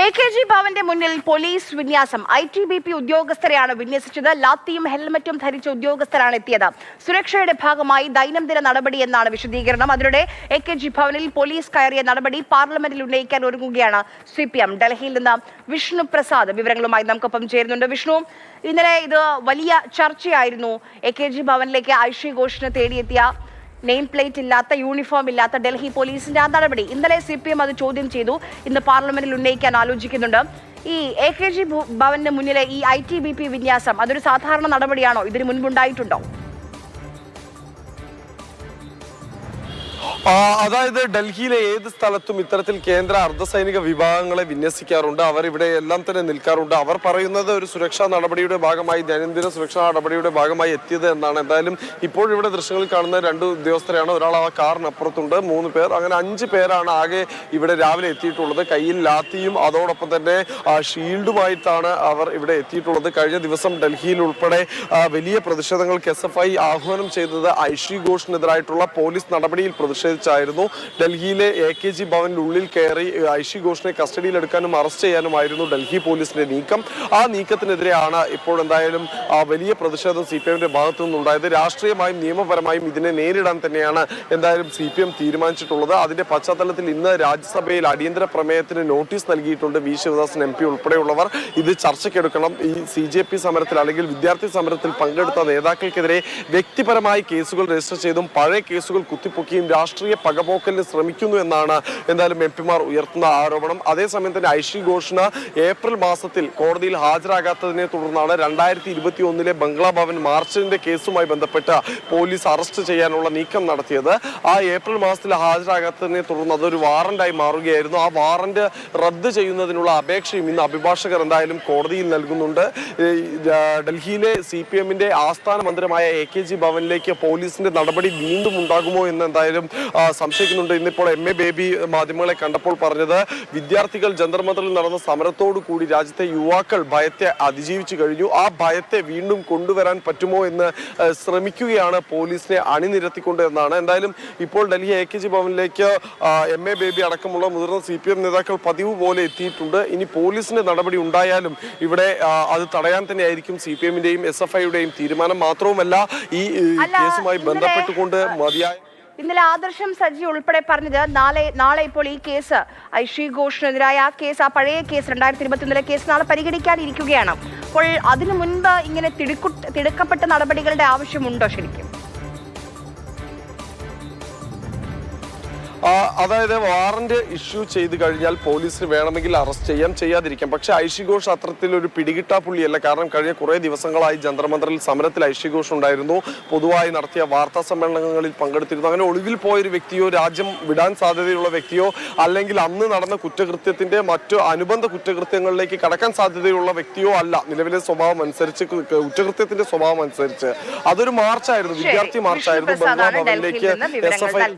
AKG ഭവന്റെ മുന്നിൽ police വിന്യാസം. ITBP ഉദ്യോഗസ്ഥരെയാണ് വിന്യസിച്ചത്. ലാത്തിയും ഹെൽമറ്റും ധരിച്ച ഉദ്യോഗസ്ഥരാണ് എത്തിയത്. സുരക്ഷയുടെ ഭാഗമായി ദൈനംദിന നടപടി എന്നാണ് വിശദീകരണം. അതിനിടെ AKG ഭവനിൽ പോലീസ് കയറിയ നടപടി പാർലമെന്റിൽ ഉന്നയിക്കാൻ ഒരുങ്ങുകയാണ് CPM. ഡൽഹിയിൽ നിന്ന് വിഷ്ണു പ്രസാദ് വിവരങ്ങളുമായി നമുക്കൊപ്പം ചേരുന്നുണ്ട്. വിഷ്ണു, ഇന്നലെ ഇത് വലിയ ചർച്ചയായിരുന്നു. AKG ഭവനിലേക്ക് ഐഷി ഘോഷിനെ തേടിയെത്തിയ നെയിം പ്ലേറ്റ് ഇല്ലാത്ത, യൂണിഫോം ഇല്ലാത്ത ഡൽഹി പോലീസിന്റെ ആ നടപടി ഇന്നലെ CPM അത് ചോദ്യം ചെയ്തു. ഇന്ന് പാർലമെന്റിൽ ഉന്നയിക്കാൻ ആലോചിക്കുന്നുണ്ട്. ഈ AKG ഭവന് മുന്നിലെ ഈ ITBP വിന്യാസം അതൊരു സാധാരണ നടപടിയാണോ? ഇതിന് മുൻപുണ്ടായിട്ടുണ്ടോ? അതായത് ഡൽഹിയിലെ ഏത് സ്ഥലത്തും ഇത്തരത്തിൽ കേന്ദ്ര അർദ്ധസൈനിക വിഭാഗങ്ങളെ വിന്യസിക്കാറുണ്ട്. അവർ ഇവിടെ എല്ലാം തന്നെ നിൽക്കാറുണ്ട്. അവർ പറയുന്നത് ഒരു സുരക്ഷാ നടപടിയുടെ ഭാഗമായി, ദൈനംദിന സുരക്ഷാ നടപടിയുടെ ഭാഗമായി എത്തിയത് എന്നാണ്. എന്തായാലും ഇപ്പോഴിവിടെ ദൃശ്യങ്ങളിൽ കാണുന്ന 2 ഉദ്യോഗസ്ഥരെയാണ്. ഒരാൾ ആ കാറിനപ്പുറത്തുണ്ട്, 3 പേർ, അങ്ങനെ 5 പേരാണ് ആകെ ഇവിടെ രാവിലെ എത്തിയിട്ടുള്ളത്. കയ്യിൽ ലാത്തിയും അതോടൊപ്പം തന്നെ ഷീൽഡുമായിട്ടാണ് അവർ ഇവിടെ എത്തിയിട്ടുള്ളത്. കഴിഞ്ഞ ദിവസം ഡൽഹിയിൽ ഉൾപ്പെടെ വലിയ പ്രതിഷേധങ്ങൾക്ക് SFI ആഹ്വാനം ചെയ്തത് ഐഷി ഘോഷിനെതിരായിട്ടുള്ള പോലീസ് നടപടിയിൽ പ്രതിഷേധിച്ചായിരുന്നു. ഡൽഹിയിലെ AKG ഭവനിൽ ഉള്ളിൽ കയറി ഐഷി ഘോഷിനെ കസ്റ്റഡിയിലെടുക്കാനും അറസ്റ്റ് ചെയ്യാനുമായിരുന്നു ഡൽഹി പോലീസിന്റെ നീക്കം. ആ നീക്കത്തിനെതിരെയാണ് ഇപ്പോൾ എന്തായാലും വലിയ പ്രതിഷേധം CPMന്റെ ഭാഗത്തു നിന്നുണ്ടായത്. രാഷ്ട്രീയമായും നിയമപരമായും ഇതിനെ നേരിടാൻ തന്നെയാണ് എന്തായാലും CPM തീരുമാനിച്ചിട്ടുള്ളത്. അതിന്റെ പശ്ചാത്തലത്തിൽ ഇന്ന് രാജ്യസഭയിൽ അടിയന്തര പ്രമേയത്തിന് നോട്ടീസ് നൽകിയിട്ടുണ്ട്. V. ശിവദാസൻ MP ഉൾപ്പെടെയുള്ളവർ ഇത് ചർച്ചയ്ക്കെടുക്കണം. ഈ CJP സമരത്തിൽ അല്ലെങ്കിൽ വിദ്യാർത്ഥി സമരത്തിൽ പങ്കെടുത്ത നേതാക്കൾക്കെതിരെ വ്യക്തിപരമായി കേസുകൾ രജിസ്റ്റർ ചെയ്തും പഴയ കേസുകൾ കുത്തിപ്പൊക്കിയും രാഷ്ട്രീയ പകപോക്കലിന് ശ്രമിക്കുന്നു എന്നാണ് എന്തായാലും MP-മാർ ഉയർത്തുന്ന ആരോപണം. അതേസമയം തന്നെ ഐഷി ഘോഷിന് ഏപ്രിൽ മാസത്തിൽ കോടതിയിൽ ഹാജരാകാത്തതിനെ തുടർന്നാണ് 2021 ബംഗ്ലാ ഭവൻ മാർച്ചിന്റെ കേസുമായി ബന്ധപ്പെട്ട് പോലീസ് അറസ്റ്റ് ചെയ്യാനുള്ള നീക്കം നടത്തിയത്. ആ ഏപ്രിൽ മാസത്തിൽ ഹാജരാകാത്തതിനെ തുടർന്ന് അതൊരു വാറന്റായി മാറുകയായിരുന്നു. ആ വാറന്റ് റദ്ദ് ചെയ്യുന്നതിനുള്ള അപേക്ഷയും ഇന്ന് അഭിഭാഷകർ എന്തായാലും കോടതിയിൽ നൽകുന്നുണ്ട്. ഡൽഹിയിലെ CPMന്റെ ആസ്ഥാന മന്ദിരമായ AKG ഭവനിലേക്ക് പോലീസിന്റെ നടപടി വീണ്ടും ഉണ്ടാകുമോ എന്ന് എന്തായാലും സംശയിക്കുന്നുണ്ട്. ഇന്നിപ്പോൾ MA ബേബി മാധ്യമങ്ങളെ കണ്ടപ്പോൾ പറഞ്ഞത്, വിദ്യാർത്ഥികൾ ജന്തർ മന്ദറിൽ നടന്ന സമരത്തോടു കൂടി രാജ്യത്തെ യുവാക്കൾ ഭയത്തെ അതിജീവിച്ചു കഴിഞ്ഞു. ആ ഭയത്തെ വീണ്ടും കൊണ്ടുവരാൻ പറ്റുമോ എന്ന് ശ്രമിക്കുകയാണ് പോലീസിനെ അണിനിരത്തിക്കൊണ്ട് എന്നാണ്. എന്തായാലും ഇപ്പോൾ ഡൽഹി AKG ഭവനിലേക്ക് MA ബേബി അടക്കമുള്ള മുതിർന്ന CPM നേതാക്കൾ പതിവ് പോലെ എത്തിയിട്ടുണ്ട്. ഇനി പോലീസിന്റെ നടപടി ഉണ്ടായാലും ഇവിടെ അത് തടയാൻ തന്നെയായിരിക്കും CPMന്റെയും SFIയുടെയും തീരുമാനം. മാത്രവുമല്ല, ഈ കേസുമായി ബന്ധപ്പെട്ടുകൊണ്ട് മതിയായ ഇന്നലെ ആദർശം സജി ഉൾപ്പെടെ പറഞ്ഞത് നാളെ ഇപ്പോൾ ഈ കേസ് ഐഷി ഘോഷിനെതിരായ ആ കേസ്, ആ പഴയ കേസ് 2021 കേസ് നാളെ പരിഗണിക്കാനിരിക്കുകയാണ്. അപ്പോൾ അതിനു മുൻപ് ഇങ്ങനെ തിടുക്കപ്പെട്ട നടപടികളുടെ ആവശ്യമുണ്ടോ ശരിക്കും? അതായത് വാറന്റ് ഇഷ്യൂ ചെയ്ത് കഴിഞ്ഞാൽ പോലീസിന് വേണമെങ്കിൽ അറസ്റ്റ് ചെയ്യാം, ചെയ്യാതിരിക്കാം. പക്ഷേ ഐഷി ഘോഷ് അത്തരത്തിലൊരു പിടികിട്ടാപ്പുള്ളിയല്ല. കാരണം കഴിഞ്ഞ കുറേ ദിവസങ്ങളായി ജന്തർ മന്ദറിൽ സമരത്തിൽ ഐഷി ഘോഷ് ഉണ്ടായിരുന്നു. പൊതുവായി നടത്തിയ വാർത്താ സമ്മേളനങ്ങളിൽ പങ്കെടുത്തിരുന്നു. അങ്ങനെ ഒളിവിൽ പോയൊരു വ്യക്തിയോ, രാജ്യം വിടാൻ സാധ്യതയുള്ള വ്യക്തിയോ, അല്ലെങ്കിൽ അന്ന് നടന്ന കുറ്റകൃത്യത്തിന്റെ മറ്റു അനുബന്ധ കുറ്റകൃത്യങ്ങളിലേക്ക് കടക്കാൻ സാധ്യതയുള്ള വ്യക്തിയോ അല്ല. നിലവിലെ സ്വഭാവം അനുസരിച്ച്, കുറ്റകൃത്യത്തിന്റെ സ്വഭാവം അനുസരിച്ച് അതൊരു മാർച്ചായിരുന്നു, വിദ്യാർത്ഥി മാർച്ചായിരുന്നു. ബംഗ്ലാ ഭവനിലേക്ക് SFI